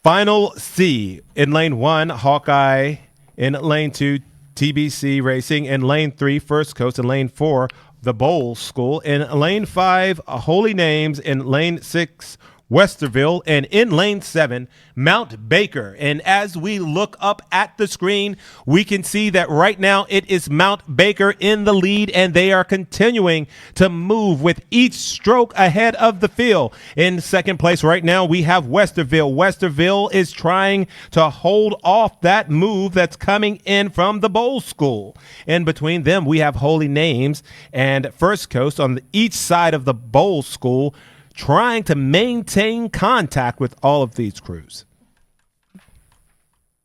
Final C. In lane 1, Hawkeye. In lane 2, TBC Racing. In lane 3, First Coast. In lane 4, The Bowl School. In lane 5, Holy Names. In lane 6, Westerville. And in lane 7, Mount Baker. And as we look up at the screen, we can see that right now it is Mount Baker in the lead, and they are continuing to move with each stroke ahead of the field. In second place right now, we have Westerville. Westerville is trying to hold off that move that's coming in from the Bowl School. In between them, we have Holy Names and First Coast on each side of the Bowl School, trying to maintain contact with all of these crews.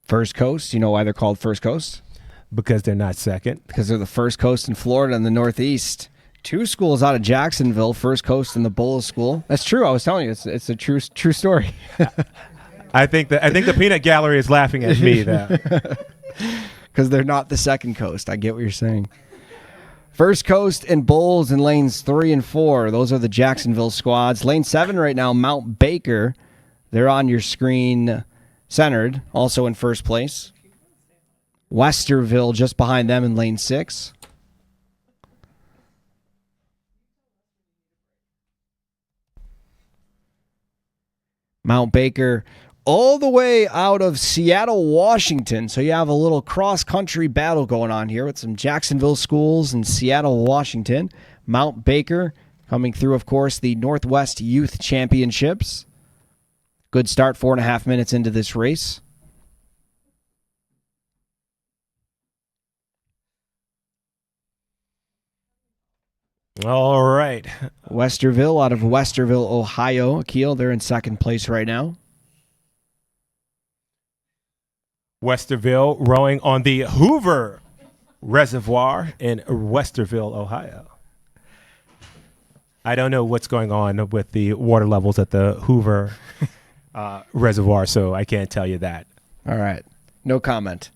First Coast, you know why they're called First Coast? Because they're not second. Because they're the first coast in Florida and the Northeast. 2 schools out of Jacksonville, First Coast and the Bowl School. That's true. I was telling you, it's a true story. I think the peanut gallery is laughing at me there. Because they're not the second coast. I get what you're saying. First Coast and Bowls in lanes 3 and 4. Those are the Jacksonville squads. Lane 7 right now, Mount Baker. They're on your screen, centered, also in first place. Westerville just behind them in lane 6. Mount Baker all the way out of Seattle, Washington. So you have a little cross-country battle going on here with some Jacksonville schools and Seattle, Washington. Mount Baker coming through, of course, the Northwest Youth Championships. Good start, 4.5 minutes into this race. All right. Westerville out of Westerville, Ohio. Akil, they're in second place right now. Westerville rowing on the Hoover Reservoir in Westerville, Ohio. I don't know what's going on with the water levels at the Hoover Reservoir, so I can't tell you that. All right. No comment.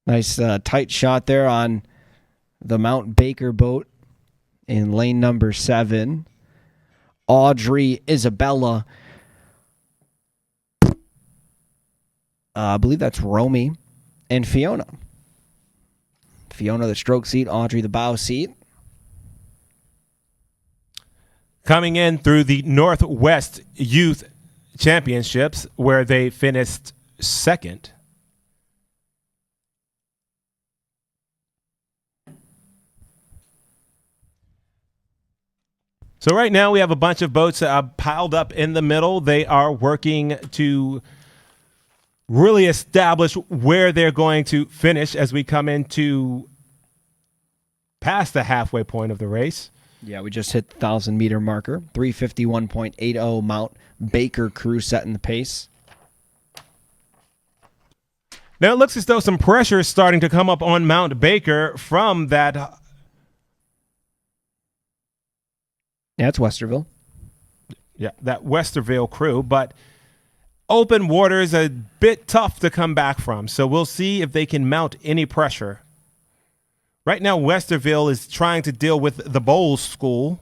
Nice tight shot there on the Mount Baker boat in lane number 7. Audrey Isabella. I believe that's Romy and Fiona. Fiona, the stroke seat. Audrey, the bow seat. Coming in through the Northwest Youth Championships, where they finished second. So right now we have a bunch of boats piled up in the middle. They are working to really establish where they're going to finish as we come into past the halfway point of the race. Yeah, we just hit the 1,000-meter marker. 351.80 Mount Baker crew setting the pace. Now it looks as though some pressure is starting to come up on Mount Baker from that. Yeah, it's Westerville. Yeah, that Westerville crew, but open water is a bit tough to come back from, so we'll see if they can mount any pressure. Right now, Westerville is trying to deal with the Bowl School.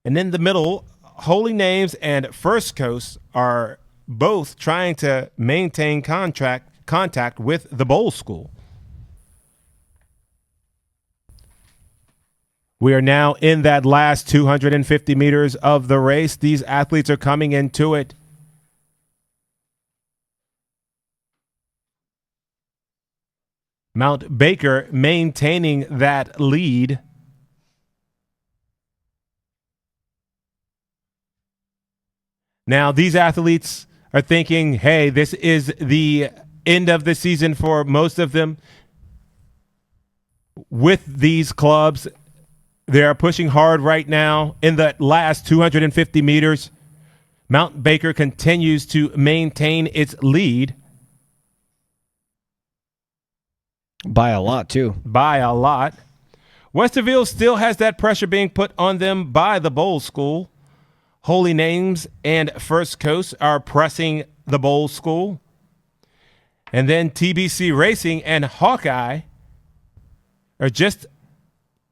And in the middle, Holy Names and First Coast are both trying to maintain contact with the Bowl School. We are now in that last 250 meters of the race. These athletes are coming into it. Mount Baker maintaining that lead. Now, these athletes are thinking, hey, this is the end of the season for most of them. With these clubs, they are pushing hard right now in the last 250 meters. Mount Baker continues to maintain its lead. By a lot, too. By a lot. Westerville still has that pressure being put on them by the Bowl School. Holy Names and First Coast are pressing the Bowl School. And then TBC Racing and Hawkeye are just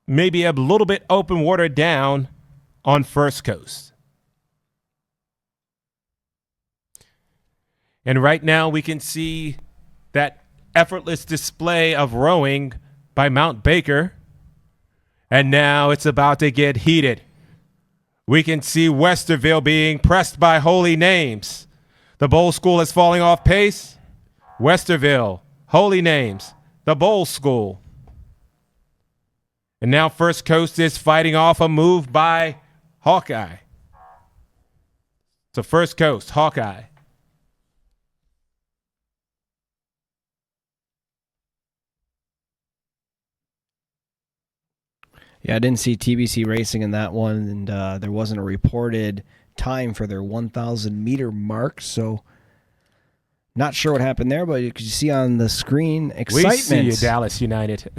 maybe a little bit open water down on First Coast. And right now we can see that effortless display of rowing by Mount Baker. And now it's about to get heated. We can see Westerville being pressed by Holy Names. The Bowl School is falling off pace. Westerville, Holy Names, the Bowl School. And now First Coast is fighting off a move by Hawkeye. So First Coast, Hawkeye. Yeah, I didn't see TBC Racing in that one, and there wasn't a reported time for their 1,000-meter mark, so not sure what happened there, but you can see on the screen excitement. We see you, Dallas United.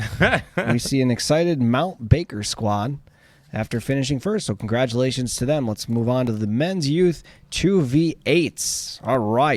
We see an excited Mount Baker squad after finishing first, so congratulations to them. Let's move on to the men's youth 2v8s. All right.